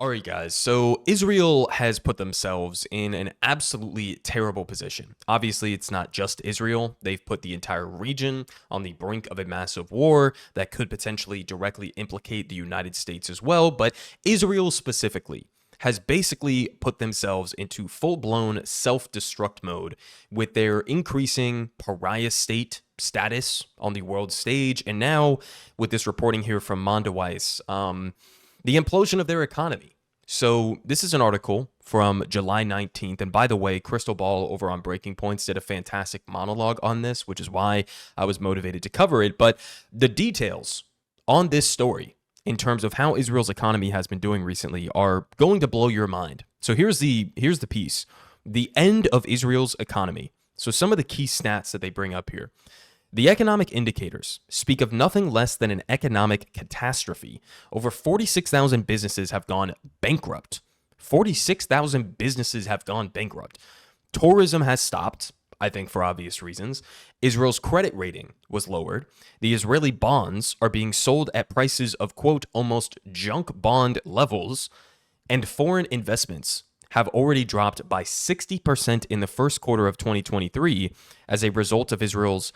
All right, guys. So Israel has put themselves in an absolutely terrible position. Obviously, it's not just Israel. They've put the entire region on the brink of a massive war that could potentially directly implicate the United States as well. But Israel specifically has basically put themselves into full-blown self-destruct mode with their increasing pariah state status on the world stage. And now with this reporting here from Mondoweiss, the implosion of their economy. So this is an article from July 19th. And by the way, Crystal Ball over on Breaking Points did a fantastic monologue on this, which is why I was motivated to cover it. But the details on this story in terms of how Israel's economy has been doing recently are going to blow your mind. So here's the piece. The end of Israel's economy. So some of the key stats that they bring up here. The economic indicators speak of nothing less than an economic catastrophe. Over 46,000 businesses have gone bankrupt. 46,000 businesses have gone bankrupt. Tourism has stopped, I think for obvious reasons. Israel's credit rating was lowered. The Israeli bonds are being sold at prices of, quote, almost junk bond levels. And foreign investments have already dropped by 60% in the first quarter of 2023 as a result of Israel's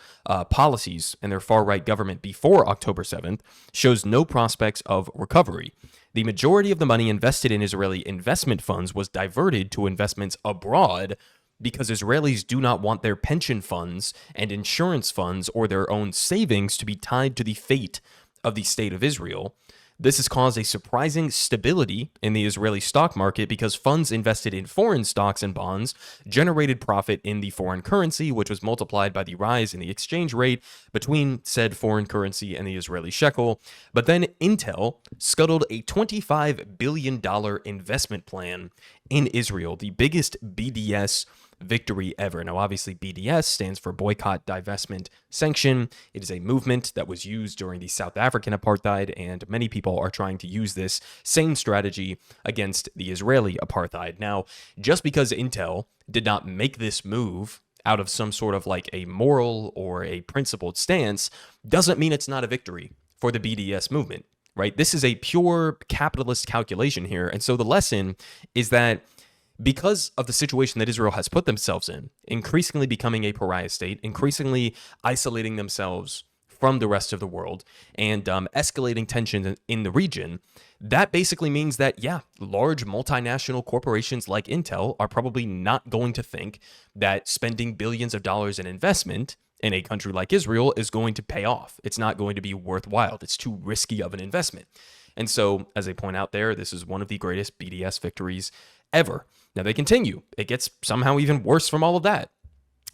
policies and their far-right government before October 7th shows no prospects of recovery. The majority of the money invested in Israeli investment funds was diverted to investments abroad because Israelis do not want their pension funds and insurance funds or their own savings to be tied to the fate of the state of Israel. This has caused a surprising stability in the Israeli stock market because funds invested in foreign stocks and bonds generated profit in the foreign currency, which was multiplied by the rise in the exchange rate between said foreign currency and the Israeli shekel. But then Intel scuttled a $25 billion investment plan in Israel, the biggest BDS victory ever. Now, obviously, BDS stands for Boycott, Divestment, Sanction. It is a movement that was used during the South African apartheid, and many people are trying to use this same strategy against the Israeli apartheid. Now, just because Intel did not make this move out of some sort of like a moral or a principled stance, doesn't mean it's not a victory for the BDS movement, right? This is a pure capitalist calculation here. And so the lesson is that because of the situation that Israel has put themselves in, increasingly becoming a pariah state, increasingly isolating themselves from the rest of the world, and escalating tensions in the region, that basically means that, yeah, large multinational corporations like Intel are probably not going to think that spending billions of dollars in investment in a country like Israel is going to pay off. It's not going to be worthwhile. It's too risky of an investment. And so, as they point out there, this is one of the greatest BDS victories ever. Now they continue. It gets somehow even worse from all of that.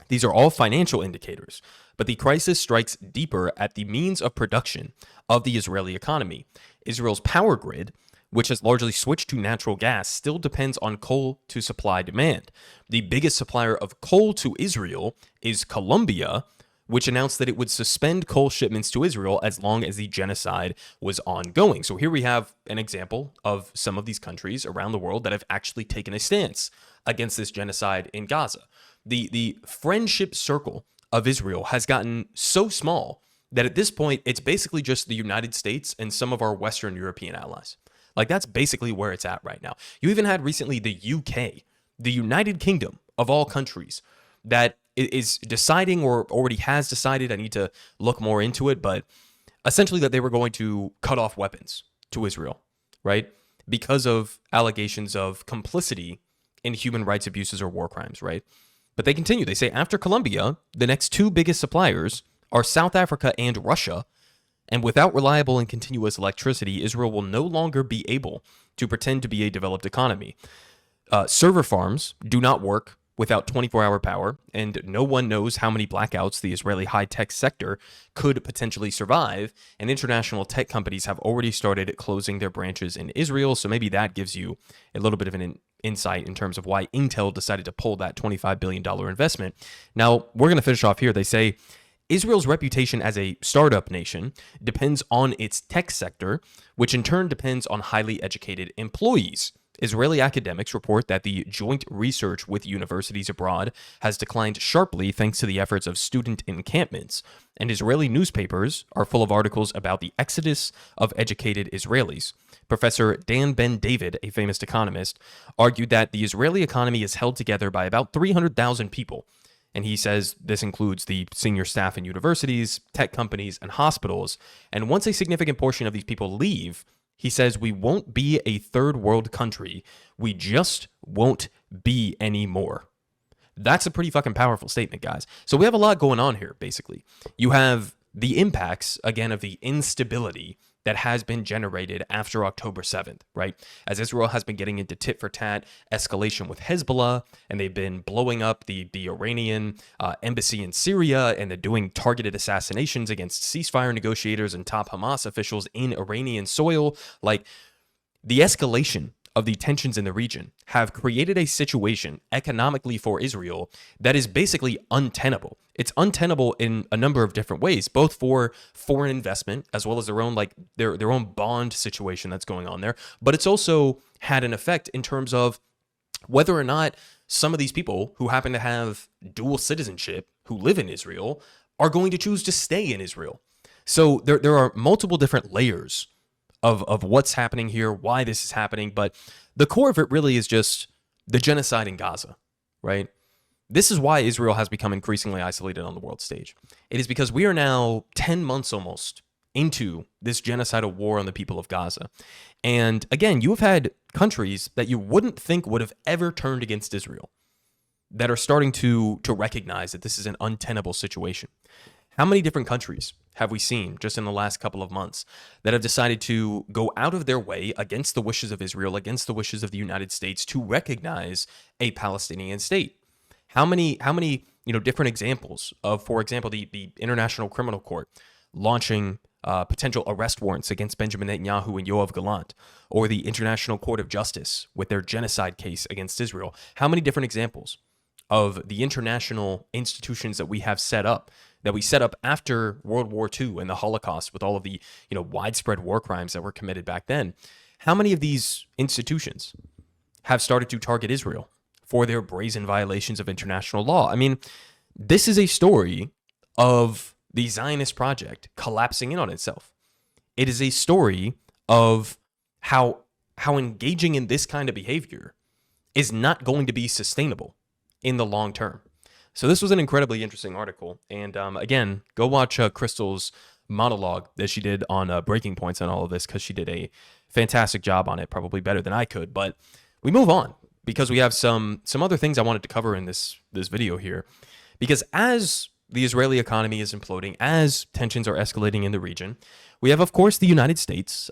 These are all financial indicators, but the crisis strikes deeper at the means of production of the Israeli economy. Israel's power grid, which has largely switched to natural gas, still depends on coal to supply demand. The biggest supplier of coal to Israel is Colombia, which announced that it would suspend coal shipments to Israel as long as the genocide was ongoing. So here we have an example of some of these countries around the world that have actually taken a stance against this genocide in Gaza. The friendship circle of Israel has gotten so small that at this point, it's basically just the United States and some of our Western European allies. Like, that's basically where it's at right now. You even had recently the UK, the United Kingdom of all countries, that is deciding or already has decided, I need to look more into it, but essentially that they were going to cut off weapons to Israel, right? Because of allegations of complicity in human rights abuses or war crimes, right? But they continue. They say after Colombia, the next two biggest suppliers are South Africa and Russia. And without reliable and continuous electricity, Israel will no longer be able to pretend to be a developed economy. Server farms do not work without 24-hour power, and no one knows how many blackouts the Israeli high-tech sector could potentially survive, and international tech companies have already started closing their branches in Israel, so maybe that gives you a little bit of an insight in terms of why Intel decided to pull that $25 billion investment. Now, we're going to finish off here. They say, Israel's reputation as a startup nation depends on its tech sector, which in turn depends on highly educated employees. Israeli academics report that the joint research with universities abroad has declined sharply thanks to the efforts of student encampments, and Israeli newspapers are full of articles about the exodus of educated Israelis. Professor Dan Ben David, a famous economist, argued that the Israeli economy is held together by about 300,000 people. And he says this includes the senior staff in universities, tech companies, and hospitals. And once a significant portion of these people leave, he says we won't be a third world country. We just won't be anymore. That's a pretty fucking powerful statement, guys. So we have a lot going on here, basically. You have the impacts, again, of the instability that has been generated after October 7th, right? As Israel has been getting into tit-for-tat escalation with Hezbollah, and they've been blowing up the Iranian embassy in Syria, and they're doing targeted assassinations against ceasefire negotiators and top Hamas officials in Iranian soil. Like, the escalation of the tensions in the region have created a situation economically for Israel that is basically untenable. It's untenable in a number of different ways, both for foreign investment as well as their own their own bond situation that's going on there. But it's also had an effect in terms of whether or not some of these people who happen to have dual citizenship, who live in Israel, are going to choose to stay in Israel. So there are multiple different layers of what's happening here, why this is happening, but the core of it really is just the genocide in Gaza, right? This is why Israel has become increasingly isolated on the world stage. It is because we are now 10 months almost into this genocidal war on the people of Gaza. And again, you have had countries that you wouldn't think would have ever turned against Israel that are starting to recognize that this is an untenable situation. How many different countries have we seen just in the last couple of months that have decided to go out of their way against the wishes of Israel, against the wishes of the United States, to recognize a Palestinian state? How many different examples of, for example, the International Criminal Court launching potential arrest warrants against Benjamin Netanyahu and Yoav Gallant, or the International Court of Justice with their genocide case against Israel? How many different examples of the international institutions that we have set up, that we set up after World War II and the Holocaust with all of the widespread war crimes that were committed back then? How many of these institutions have started to target Israel for their brazen violations of international law? I mean, this is a story of the Zionist project collapsing in on itself. It is a story of how engaging in this kind of behavior is not going to be sustainable in the long term. So this was an incredibly interesting article. And again, go watch Crystal's monologue that she did on Breaking Points on all of this, because she did a fantastic job on it, probably better than I could. But we move on, because we have some other things I wanted to cover in this video here. Because as the Israeli economy is imploding, as tensions are escalating in the region, we have, of course, the United States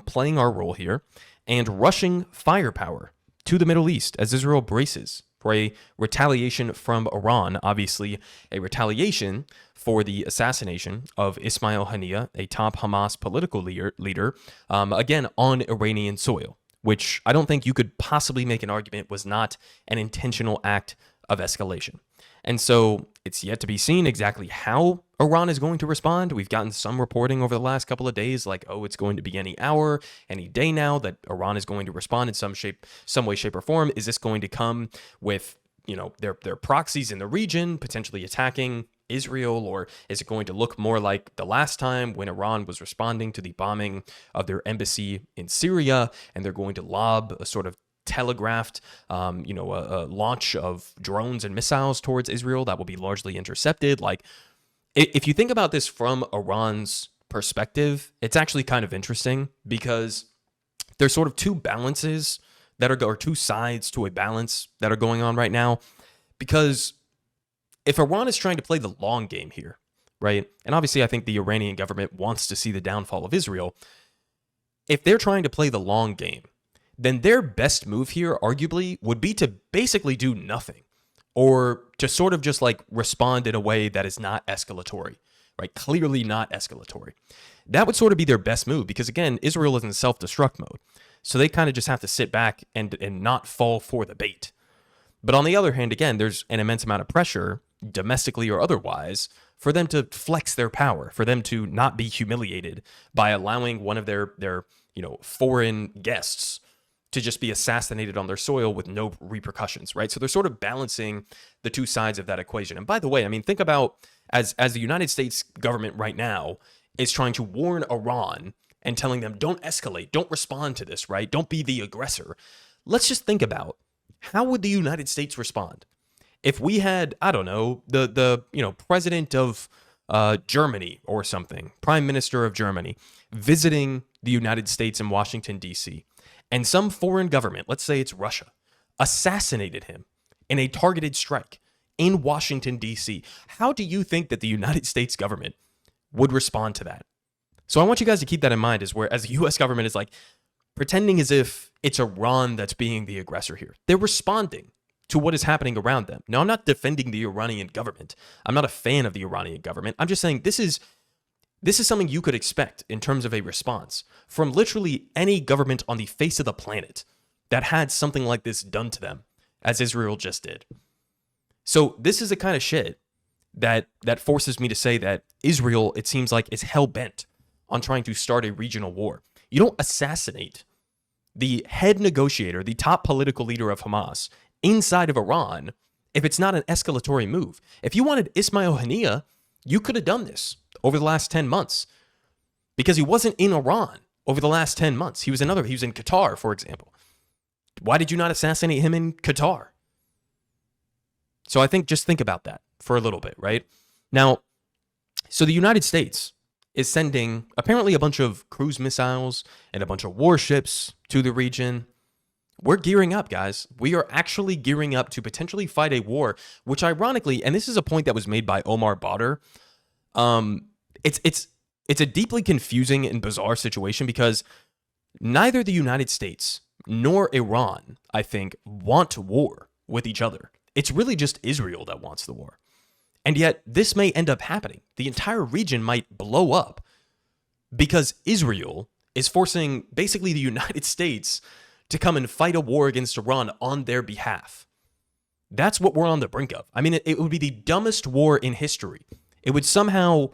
playing our role here and rushing firepower to the Middle East as Israel braces for a retaliation from Iran, obviously a retaliation for the assassination of Ismail Haniyeh, a top Hamas political leader, again, on Iranian soil, which I don't think you could possibly make an argument was not an intentional act of escalation. And so it's yet to be seen exactly how Iran is going to respond. We've gotten some reporting over the last couple of days, like, oh, it's going to be any hour, any day now that Iran is going to respond in some way, shape, or form. Is this going to come with, their proxies in the region potentially attacking Israel, or is it going to look more like the last time when Iran was responding to the bombing of their embassy in Syria, and they're going to lob a sort of telegraphed, a launch of drones and missiles towards Israel that will be largely intercepted? Like, if you think about this from Iran's perspective, it's actually kind of interesting, because there's sort of two balances or two sides to a balance that are going on right now. Because if Iran is trying to play the long game here, right, and obviously I think the Iranian government wants to see the downfall of Israel, if they're trying to play the long game, then their best move here, arguably, would be to basically do nothing, or to sort of just respond in a way that is not escalatory, right? Clearly not escalatory. That would sort of be their best move, because again, Israel is in self-destruct mode. So they kind of just have to sit back and not fall for the bait. But on the other hand, again, there's an immense amount of pressure, domestically or otherwise, for them to flex their power, for them to not be humiliated by allowing one of their foreign guests to just be assassinated on their soil with no repercussions, right? So they're sort of balancing the two sides of that equation. And by the way, I mean, think about as the United States government right now is trying to warn Iran and telling them, don't escalate, don't respond to this, right? Don't be the aggressor. Let's just think about how would the United States respond if we had, I don't know, the president of Germany or something, prime minister of Germany, visiting the United States in Washington, D.C., and some foreign government, let's say it's Russia, assassinated him in a targeted strike in Washington, D.C. How do you think that the United States government would respond to that? So I want you guys to keep that in mind as the U.S. government is like pretending as if it's Iran that's being the aggressor here. They're responding to what is happening around them. Now, I'm not defending the Iranian government. I'm not a fan of the Iranian government. I'm just saying this is something you could expect in terms of a response from literally any government on the face of the planet that had something like this done to them, as Israel just did. So this is the kind of shit that forces me to say that Israel, it seems like, is hell-bent on trying to start a regional war. You don't assassinate the head negotiator, the top political leader of Hamas, inside of Iran if it's not an escalatory move. If you wanted Ismail Haniyeh, you could have done this over the last 10 months because he wasn't in Iran over the last 10 months. He was in Qatar, for example. Why did you not assassinate him in Qatar? So I think just think about that for a little bit, right? Now, so the United States is sending apparently a bunch of cruise missiles and a bunch of warships to the region. We're gearing up, guys. We are actually gearing up to potentially fight a war, which ironically, and this is a point that was made by Omar Badr, it's a deeply confusing and bizarre situation because neither the United States nor Iran, I think, want war with each other. It's really just Israel that wants the war. And yet this may end up happening. The entire region might blow up because Israel is forcing basically the United States to come and fight a war against Iran on their behalf. That's what we're on the brink of. I mean, it would be the dumbest war in history. It would somehow,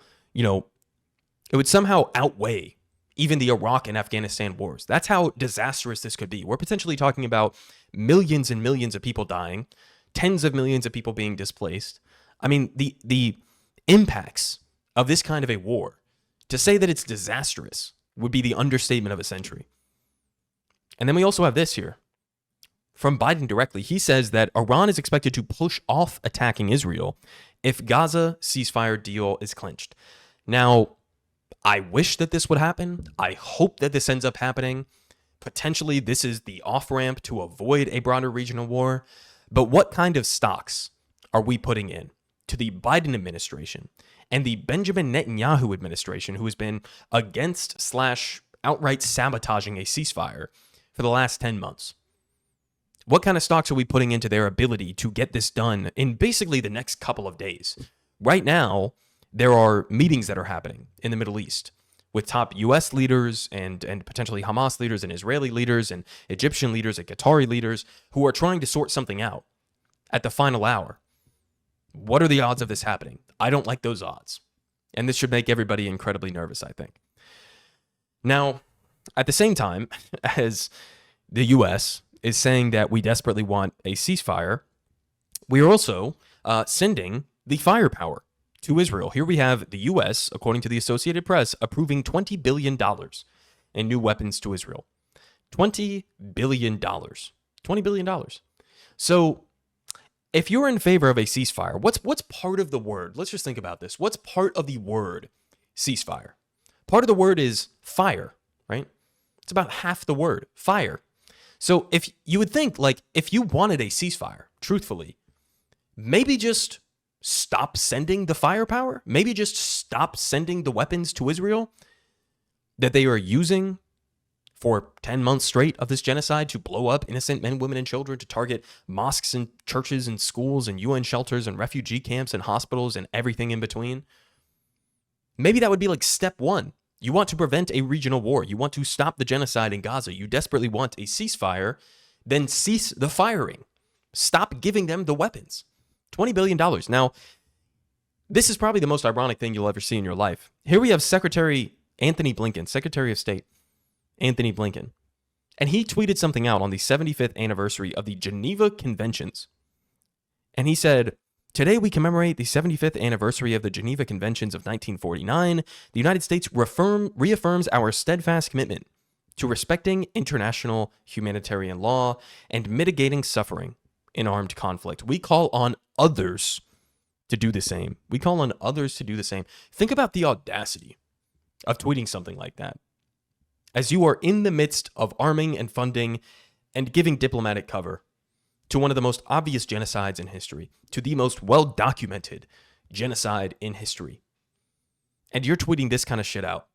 outweigh even the Iraq and Afghanistan wars. That's how disastrous this could be. We're potentially talking about millions and millions of people dying, tens of millions of people being displaced. I mean, the impacts of this kind of a war, to say that it's disastrous would be the understatement of a century. And then we also have this here from Biden directly. He says that Iran is expected to push off attacking Israel if Gaza ceasefire deal is clinched. Now, I wish that this would happen. I hope that this ends up happening. Potentially, this is the off-ramp to avoid a broader regional war. But what kind of stocks are we putting in to the Biden administration and the Benjamin Netanyahu administration, who has been against / outright sabotaging a ceasefire for the last 10 months? What kind of stocks are we putting into their ability to get this done in basically the next couple of days? Right now, there are meetings that are happening in the Middle East with top U.S. leaders and potentially Hamas leaders and Israeli leaders and Egyptian leaders and Qatari leaders who are trying to sort something out at the final hour. What are the odds of this happening? I don't like those odds. And this should make everybody incredibly nervous, I think. Now, at the same time as the U.S. is saying that we desperately want a ceasefire, we are also sending the firepower to Israel. Here we have the U.S., according to the Associated Press, approving $20 billion in new weapons to Israel. $20 billion. $20 billion. So if you're in favor of a ceasefire, what's part of the word? Let's just think about this. What's part of the word ceasefire? Part of the word is fire, right? It's about half the word, fire. So if you would think, like, if you wanted a ceasefire, truthfully, maybe just stop sending the firepower? Maybe just stop sending the weapons to Israel that they are using for 10 months straight of this genocide to blow up innocent men, women, and children, to target mosques and churches and schools and UN shelters and refugee camps and hospitals and everything in between. Maybe that would be like step one. You want to prevent a regional war. You want to stop the genocide in Gaza. You desperately want a ceasefire. Then cease the firing. Stop giving them the weapons. $20 billion. Now, this is probably the most ironic thing you'll ever see in your life. Here we have Secretary Anthony Blinken, Secretary of State Anthony Blinken, And he tweeted something out on the 75th anniversary of the Geneva Conventions. And he said, "Today we commemorate the 75th anniversary of the Geneva Conventions of 1949. The United States reaffirms our steadfast commitment to respecting international humanitarian law and mitigating suffering in armed conflict. We call on others to do the same." We call on others to do the same. Think about the audacity of tweeting something like that, as you are in the midst of arming and funding and giving diplomatic cover to one of the most obvious genocides in history, to the most well-documented genocide in history. And you're tweeting this kind of shit out.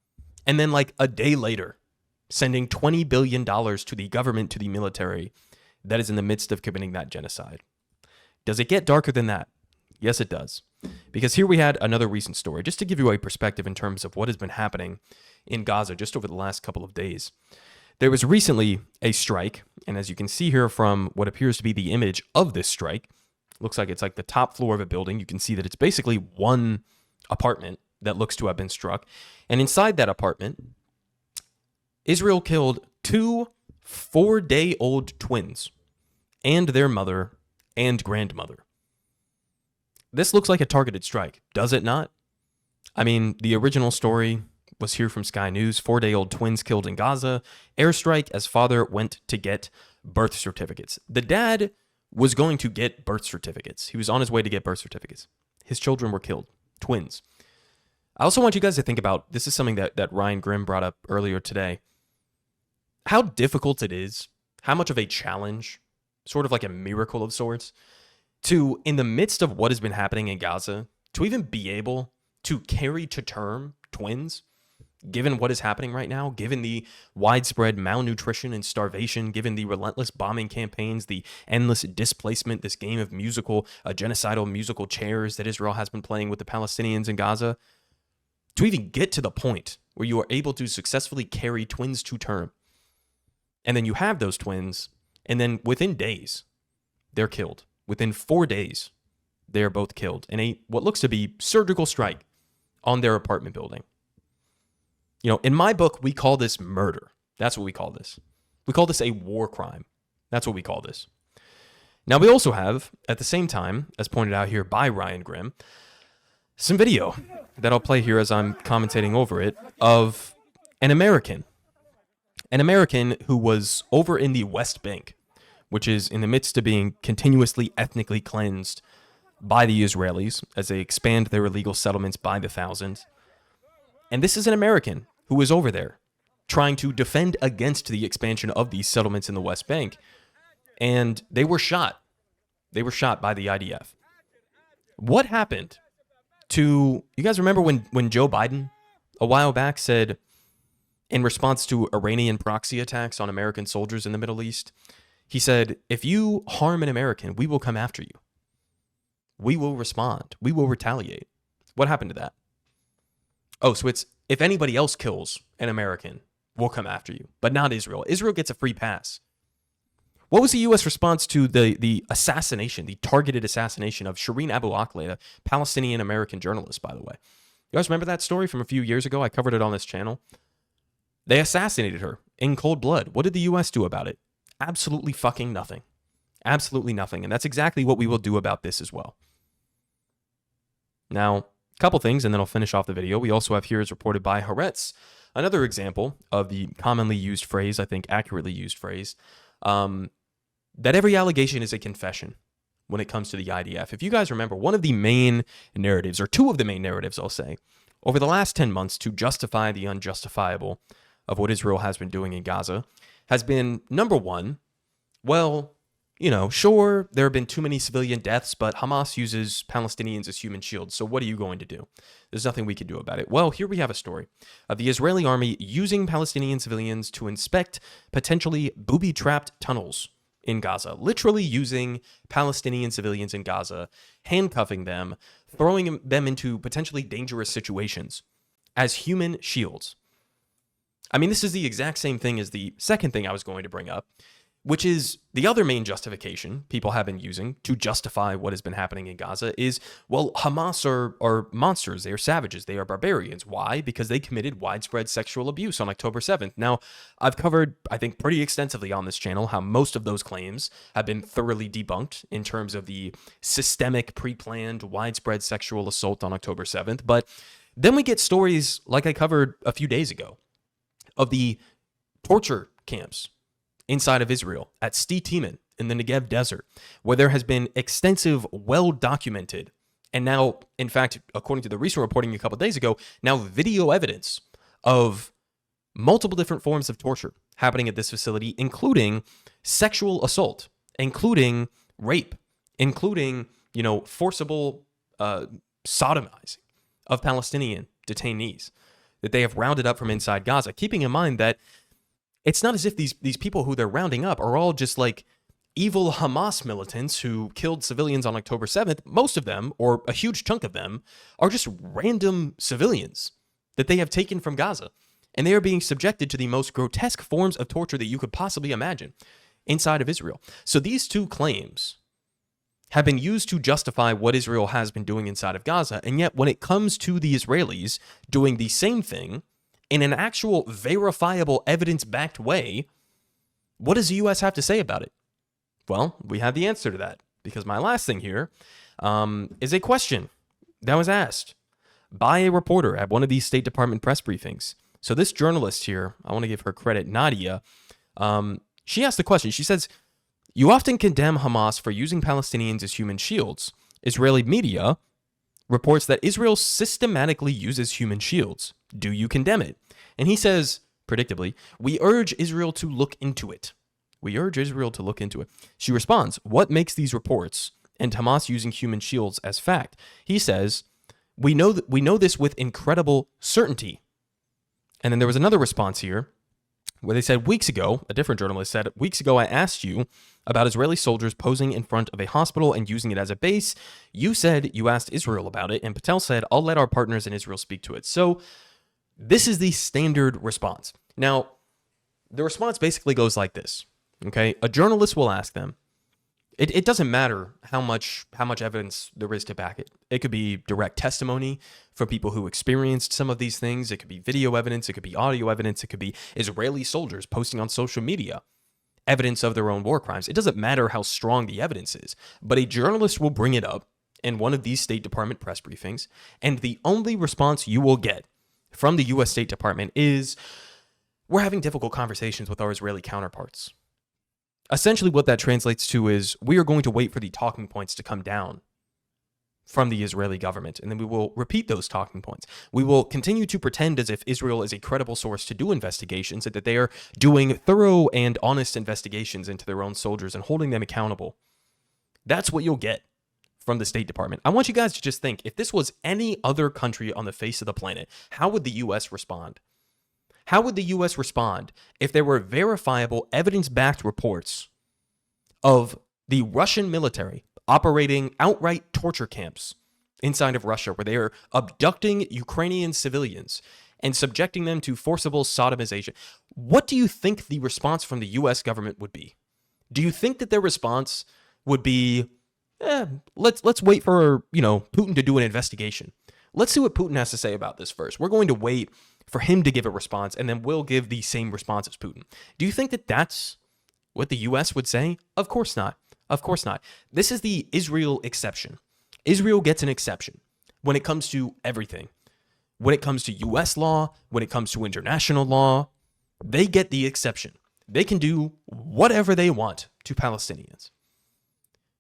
And then like a day later, sending $20 billion to the government, to the military that is in the midst of committing that genocide. Does it get darker than that? Yes, it does. Because here we had another recent story, just to give you a perspective in terms of what has been happening in Gaza just over the last couple of days. There was recently a strike, and as you can see here from what appears to be the image of this strike, looks like it's like the top floor of a building. You can see that it's basically one apartment that looks to have been struck. And inside that apartment, Israel killed 2 4-day-old twins and their mother and grandmother. This looks like a targeted strike, does it not? I mean, the original story was here from Sky News. 4-day-old twins killed in Gaza. Airstrike as father went to get birth certificates. The dad was going to get birth certificates. He was on his way to get birth certificates. His children were killed. Twins. I also want you guys to think about, this is something that Ryan Grimm brought up earlier today, how difficult it is, how much of a challenge, sort of like a miracle of sorts, to, in the midst of what has been happening in Gaza, to even be able to carry to term twins, given what is happening right now, given the widespread malnutrition and starvation, given the relentless bombing campaigns, the endless displacement, this game of genocidal musical chairs that Israel has been playing with the Palestinians in Gaza, to even get to the point where you are able to successfully carry twins to term. And then you have those twins, and then within days, they're killed. Within 4 days, they are both killed in a what looks to be surgical strike on their apartment building. You know, in my book, we call this murder. That's what we call this. We call this a war crime. That's what we call this. Now, we also have, at the same time, as pointed out here by Ryan Grimm, some video that I'll play here as I'm commentating over it of an American who was over in the West Bank, which is in the midst of being continuously ethnically cleansed by the Israelis as they expand their illegal settlements by the thousands. And this is an American who was over there trying to defend against the expansion of these settlements in the West Bank. And they were shot. They were shot by the IDF. What happened to, you guys remember when Joe Biden a while back said, in response to Iranian proxy attacks on American soldiers in the Middle East, he said, if you harm an American, we will come after you. We will respond. We will retaliate. What happened to that? Oh, so it's, if anybody else kills an American, we'll come after you, but not Israel. Israel gets a free pass. What was the U.S. response to the assassination, the targeted assassination of Shireen Abu Akleh, a Palestinian-American journalist, by the way? You guys remember that story from a few years ago? I covered it on this channel. They assassinated her in cold blood. What did the U.S. do about it? Absolutely fucking nothing. Absolutely nothing. And that's exactly what we will do about this as well. Now, a couple things, and then I'll finish off the video. We also have here, as reported by Haaretz, another example of the commonly used phrase, I think accurately used phrase, that every allegation is a confession when it comes to the IDF. If you guys remember, one of the main narratives, or two of the main narratives, I'll say, over the last 10 months to justify the unjustifiable of what Israel has been doing in Gaza has been, number one, well, you know, sure, there have been too many civilian deaths, but Hamas uses Palestinians as human shields, so what are you going to do? There's nothing we can do about it. Well, here we have a story of the Israeli army using Palestinian civilians to inspect potentially booby-trapped tunnels in Gaza, literally using Palestinian civilians in Gaza, handcuffing them, throwing them into potentially dangerous situations as human shields. I mean, this is the exact same thing as the second thing I was going to bring up, which is the other main justification people have been using to justify what has been happening in Gaza is, well, Hamas are monsters. They are savages. They are barbarians. Why? Because they committed widespread sexual abuse on October 7th. Now, I've covered, I think, pretty extensively on this channel how most of those claims have been thoroughly debunked in terms of the systemic, pre-planned, widespread sexual assault on October 7th. But then we get stories like I covered a few days ago of the torture camps inside of Israel at Stitimon in the Negev desert, where there has been extensive, well-documented, and now, in fact, according to the recent reporting a couple of days ago, now video evidence of multiple different forms of torture happening at this facility, including sexual assault, including rape, including, forcible sodomizing of Palestinian detainees that they have rounded up from inside Gaza, keeping in mind that it's not as if these people who they're rounding up are all just like evil Hamas militants who killed civilians on October 7th. Most of them, or a huge chunk of them, are just random civilians that they have taken from Gaza. And they are being subjected to the most grotesque forms of torture that you could possibly imagine inside of Israel. So these two claims have been used to justify what Israel has been doing inside of Gaza. And yet when it comes to the Israelis doing the same thing, in an actual verifiable evidence-backed way, what does the U.S. have to say about it? Well, we have the answer to that, because my last thing here is a question that was asked by a reporter at one of these State Department press briefings. So this journalist here, I want to give her credit, Nadia, she asked the question. She says, "You often condemn Hamas for using Palestinians as human shields. Israeli media reports that Israel systematically uses human shields. Do you condemn it?" And he says, predictably, "We urge Israel to look into it." We urge Israel to look into it. She responds, "What makes these reports and Hamas using human shields as fact?" He says, we know this with incredible certainty." And then there was another response here where they said, "Weeks ago," a different journalist said, "Weeks ago I asked you about Israeli soldiers posing in front of a hospital and using it as a base. You said you asked Israel about it, and Patel said, I'll let our partners in Israel speak to it." So this is the standard response. Now, the response basically goes like this, okay? A journalist will ask them, it doesn't matter how much evidence there is to back it. It could be direct testimony from people who experienced some of these things. It could be video evidence. It could be audio evidence. It could be Israeli soldiers posting on social media evidence of their own war crimes. It doesn't matter how strong the evidence is, but a journalist will bring it up in one of these State Department press briefings, and the only response you will get from the U.S. State Department is, "We're having difficult conversations with our Israeli counterparts." Essentially what that translates to is, we are going to wait for the talking points to come down from the Israeli government, and then we will repeat those talking points. We will continue to pretend as if Israel is a credible source to do investigations, and that they are doing thorough and honest investigations into their own soldiers and holding them accountable. That's what you'll get from the State Department. I want you guys to just think, if this was any other country on the face of the planet, how would the U.S. respond? How would the U.S. respond if there were verifiable, evidence-backed reports of the Russian military operating outright torture camps inside of Russia, where they are abducting Ukrainian civilians and subjecting them to forcible sodomization? What do you think the response from the U.S. government would be? Do you think that their response would be, let's wait for, Putin to do an investigation. Let's see what Putin has to say about this first. We're going to wait for him to give a response, and then we'll give the same response as Putin. Do you think that that's what the U.S. would say? Of course not. Of course not. This is the Israel exception. Israel gets an exception when it comes to everything. When it comes to U.S. law, when it comes to international law, they get the exception. They can do whatever they want to Palestinians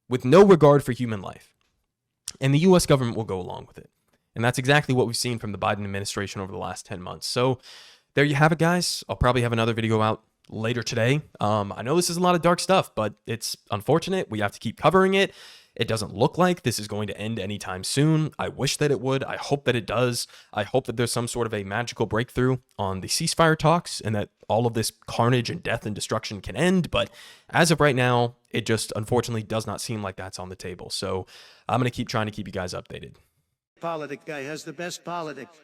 with no regard for human life. And the U.S. government will go along with it. And that's exactly what we've seen from the Biden administration over the last 10 months. So there you have it, guys. I'll probably have another video out later today. I know this is a lot of dark stuff, but it's unfortunate. We have to keep covering it. It doesn't look like this is going to end anytime soon. I wish that it would. I hope that it does. I hope that there's some sort of a magical breakthrough on the ceasefire talks and that all of this carnage and death and destruction can end. But as of right now, it just unfortunately does not seem like that's on the table. So I'm going to keep trying to keep you guys updated. Politic guy has the best politics.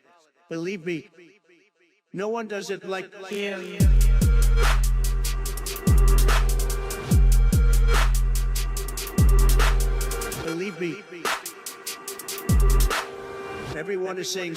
Believe me, no one does it like him. Believe me. Everyone is saying